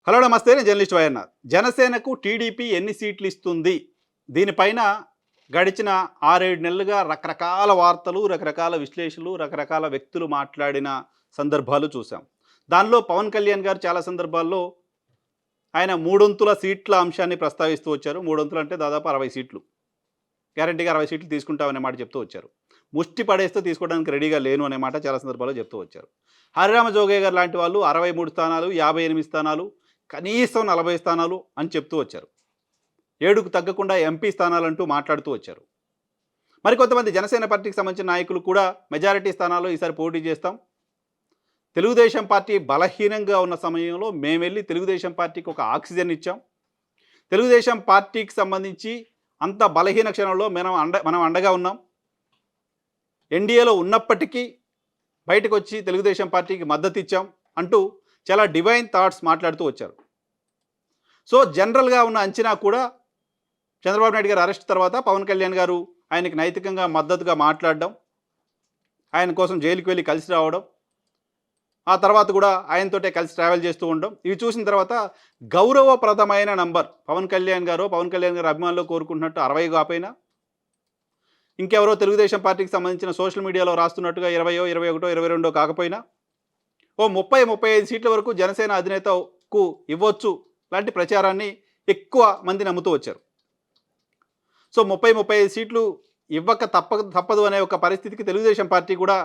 Hello నమస్తే, నేను journalist YNR. జనసేనకు టీడీపీ ఎన్ని సీట్లు ఇస్తుంది? దీనిపైన గడిచిన 6-7 నెలలుగా రకరకాల వార్తలు, రకరకాల విశ్లేషణలు, రకరకాల వ్యక్తులు మాట్లాడిన సందర్భాలు చూసాం. దానిలో పవన్ కళ్యాణ్ గారు చాలా సందర్భాల్లో ఆయన మూడొంతుల సీట్ల అంశాన్ని ప్రస్తావిస్తూ వచ్చారు. మూడొంతులు అంటే దాదాపు 60 సీట్లు. గ్యారంటీగా 60 సీట్లు తీసుకుంటామనే మాట చెప్తూ వచ్చారు. ముష్టి పడేస్తే తీసుకోవడానికి రెడీగా లేను అనే మాట చాలా సందర్భాల్లో చెప్తూ వచ్చారు. హరిరామ జోగయ్య గారు లాంటి వాళ్ళు 63 స్థానాలు, 58 స్థానాలు, కనీసం 40 స్థానాలు అని చెప్తూ వచ్చారు. 7కు తగ్గకుండా ఎంపీ స్థానాలంటూ మాట్లాడుతూ వచ్చారు. మరికొంతమంది జనసేన పార్టీకి సంబంధించిన నాయకులు కూడా మెజారిటీ స్థానాల్లో ఈసారి పోటీ చేస్తాం, తెలుగుదేశం పార్టీ బలహీనంగా ఉన్న సమయంలో మేము వెళ్ళి తెలుగుదేశం పార్టీకి ఒక ఆక్సిజన్ ఇచ్చాం, తెలుగుదేశం పార్టీకి సంబంధించి అంత బలహీన క్షణంలో మనం అండగా ఉన్నాం, ఎన్డీఏలో ఉన్నప్పటికీ బయటకు వచ్చి తెలుగుదేశం పార్టీకి మద్దతు ఇచ్చాం అంటూ చాలా డివైన్ థాట్స్ మాట్లాడుతూ వచ్చారు. సో జనరల్గా ఉన్న అంచనా కూడా చంద్రబాబు నాయుడు గారు అరెస్ట్ తర్వాత పవన్ కళ్యాణ్ గారు ఆయనకి నైతికంగా మద్దతుగా మాట్లాడడం, ఆయన కోసం జైలుకి వెళ్ళి కలిసి రావడం, ఆ తర్వాత కూడా ఆయనతోటే కలిసి ట్రావెల్ చేస్తూ ఉండడం, ఇవి చూసిన తర్వాత గౌరవప్రదమైన నంబర్ పవన్ కళ్యాణ్ గారు అభిమానులు కోరుకుంటున్నట్టు 60 కాపోయినా, ఇంకెవరో తెలుగుదేశం పార్టీకి సంబంధించిన సోషల్ మీడియాలో రాస్తున్నట్టుగా 20, 21, 22 కాకపోయినా ఓ 30-35 సీట్ల వరకు జనసేన అధినేతకు ఇవ్వచ్చు లాంటి ప్రచారాన్ని ఎక్కువ మంది నమ్ముతూ వచ్చారు. సో 30-35 సీట్లు ఇవ్వక తప్పదు అనే ఒక పరిస్థితికి తెలుగుదేశం పార్టీ కూడా,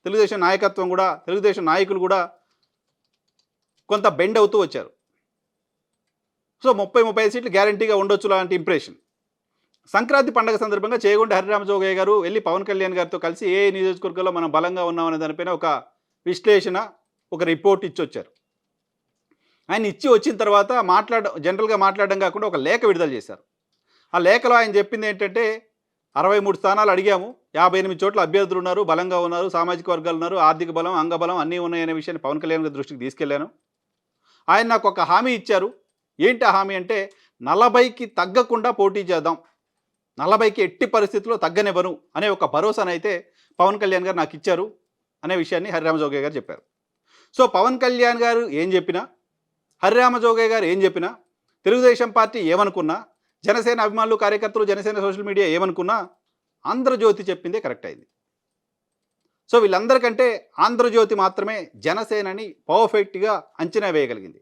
తెలుగుదేశం నాయకత్వం కూడా, తెలుగుదేశం నాయకులు కూడా కొంత బెండ్ అవుతూ వచ్చారు. సో 30-35 సీట్లు గ్యారంటీగా ఉండొచ్చు లాంటి ఇంప్రెషన్. సంక్రాంతి పండుగ సందర్భంగా చేగొండ హరిరామ జోగయ్య గారు వెళ్ళి పవన్ కళ్యాణ్ గారితో కలిసి ఏ నియోజకవర్గంలో మనం బలంగా ఉన్నామనే దానిపైన ఒక విశ్లేషణ, ఒక రిపోర్ట్ ఇచ్చి వచ్చారు. ఆయన ఇచ్చి వచ్చిన తర్వాత జనరల్గా మాట్లాడడం కాకుండా ఒక లేఖ విడుదల చేశారు. ఆ లేఖలో ఆయన చెప్పింది ఏంటంటే 63 స్థానాలు అడిగాము, 58 చోట్ల అభ్యర్థులు ఉన్నారు, బలంగా ఉన్నారు, సామాజిక వర్గాలు ఉన్నారు, ఆర్థిక బలం, అంగబలం అన్నీ ఉన్నాయనే విషయాన్ని పవన్ కళ్యాణ్ గారి దృష్టికి తీసుకెళ్లాను. ఆయన నాకు ఒక హామీ ఇచ్చారు. ఏంటి ఆ హామీ అంటే 40కి తగ్గకుండా పోటీ చేద్దాం, 40కి ఎట్టి పరిస్థితుల్లో తగ్గనివ్వను అనే ఒక భరోసానైతే పవన్ కళ్యాణ్ గారు నాకు ఇచ్చారు అనే విషయాన్ని హరిరామ జోగయ్య గారు చెప్పారు. సో పవన్ కళ్యాణ్ గారు ఏం చెప్పినా, హరిరామ జోగయ్య గారు ఏం చెప్పినా, తెలుగుదేశం పార్టీ ఏమనుకున్నా, జనసేన అభిమానులు, కార్యకర్తలు, జనసేన సోషల్ మీడియా ఏమనుకున్నా, ఆంధ్రజ్యోతి చెప్పిందే కరెక్ట్ అయింది. సో వీళ్ళందరికంటే ఆంధ్రజ్యోతి మాత్రమే జనసేనని పర్ఫెక్ట్గా అంచనా వేయగలిగింది.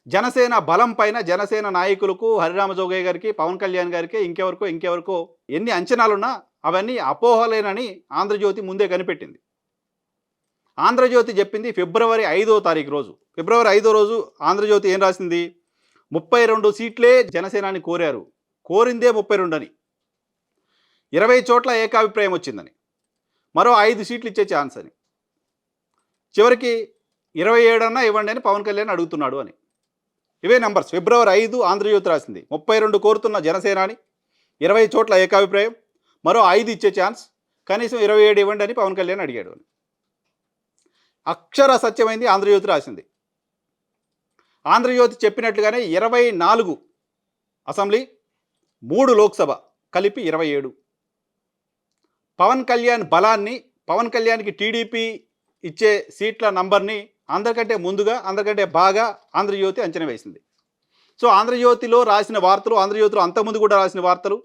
జనసేన బలం పైన జనసేన నాయకులకు, హరిరామ జోగయ్య గారికి, పవన్ కళ్యాణ్ గారికి, ఇంకెవరికో ఎన్ని అంచనాలున్నా అవన్నీ అపోహలేనని ఆంధ్రజ్యోతి ముందే కనిపెట్టింది. ఆంధ్రజ్యోతి చెప్పింది ఫిబ్రవరి 5వ తారీఖు రోజు. ఫిబ్రవరి 5వ రోజు ఆంధ్రజ్యోతి ఏం రాసింది? 32 సీట్లే జనసేనాని కోరారు, కోరిందే 32 అని, 20 చోట్ల ఏకాభిప్రాయం వచ్చిందని, మరో 5 సీట్లు ఇచ్చే ఛాన్స్ అని, చివరికి 27 అన్నా ఇవ్వండి అని పవన్ కళ్యాణ్ అడుగుతున్నాడు అని. ఇవే నంబర్స్. ఫిబ్రవరి 5 ఆంధ్రజ్యోతి రాసింది. 32 కోరుతున్న జనసేనాని, 20 చోట్ల ఏకాభిప్రాయం, మరో 5 ఇచ్చే ఛాన్స్, కనీసం 27 ఇవ్వండి అని పవన్ కళ్యాణ్ అడిగాడు అని. అక్షర సత్యమైంది ఆంధ్రజ్యోతి రాసింది. ఆంధ్రజ్యోతి చెప్పినట్లుగానే 24 అసెంబ్లీ, 3 లోక్సభ కలిపి 27. పవన్ కళ్యాణ్ బలాన్ని, పవన్ కళ్యాణ్కి టీడీపీ ఇచ్చే సీట్ల నంబర్ని అందరికంటే ముందుగా, అందరికంటే బాగా ఆంధ్రజ్యోతి అంచనా వేసింది. సో ఆంధ్రజ్యోతిలో రాసిన వార్తలు, ఆంధ్రజ్యోతిలో అంతకుముందు కూడా రాసిన వార్తలు,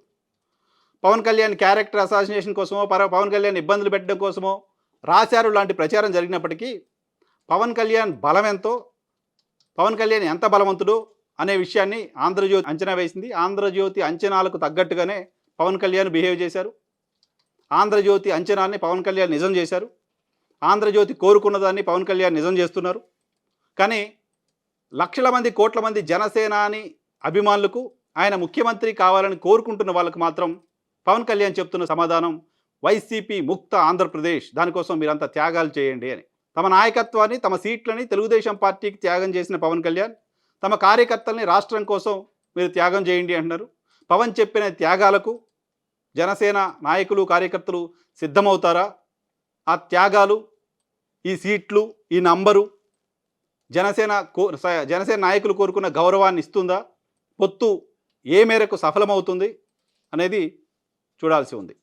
పవన్ కళ్యాణ్ క్యారెక్టర్ అసాసినేషన్ కోసమో, పవన్ కళ్యాణ్ ఇబ్బందులు పెట్టడం కోసమో రాశారు లాంటి ప్రచారం జరిగినప్పటికీ పవన్ కళ్యాణ్ బలం ఎంతో, పవన్ కళ్యాణ్ ఎంత బలవంతుడు అనే విషయాన్ని ఆంధ్రజ్యోతి అంచనా వేసింది. ఆంధ్రజ్యోతి అంచనాలకు తగ్గట్టుగానే పవన్ కళ్యాణ్ బిహేవ్ చేశారు. ఆంధ్రజ్యోతి అంచనాన్ని పవన్ కళ్యాణ్ నిజం చేశారు. ఆంధ్రజ్యోతి కోరుకున్న దాన్ని పవన్ కళ్యాణ్ నిజం చేస్తున్నారు. కానీ లక్షల మంది, కోట్ల మంది జనసేనాని అభిమానులకు, ఆయన ముఖ్యమంత్రి కావాలని కోరుకుంటున్న వాళ్ళకు మాత్రం పవన్ కళ్యాణ్ చెప్తున్న సమాధానం వైసీపీ ముక్త ఆంధ్రప్రదేశ్, దానికోసం మీరంతా త్యాగాలు చేయండి అని. తమ నాయకత్వాన్ని, తమ సీట్లని తెలుగుదేశం పార్టీకి త్యాగం చేసిన పవన్ కళ్యాణ్ తమ కార్యకర్తల్ని రాష్ట్రం కోసం మీరు త్యాగం చేయండి అంటున్నారు. పవన్ చెప్పిన త్యాగాలకు జనసేన నాయకులు, కార్యకర్తలు సిద్ధమవుతారా? ఆ త్యాగాలు, ఈ సీట్లు, ఈ నంబరు జనసేన నాయకులు కోరుకున్న గౌరవాన్ని ఇస్తుందా? పొత్తు ఏ మేరకు సఫలమవుతుంది అనేది చూడాల్సి ఉంది.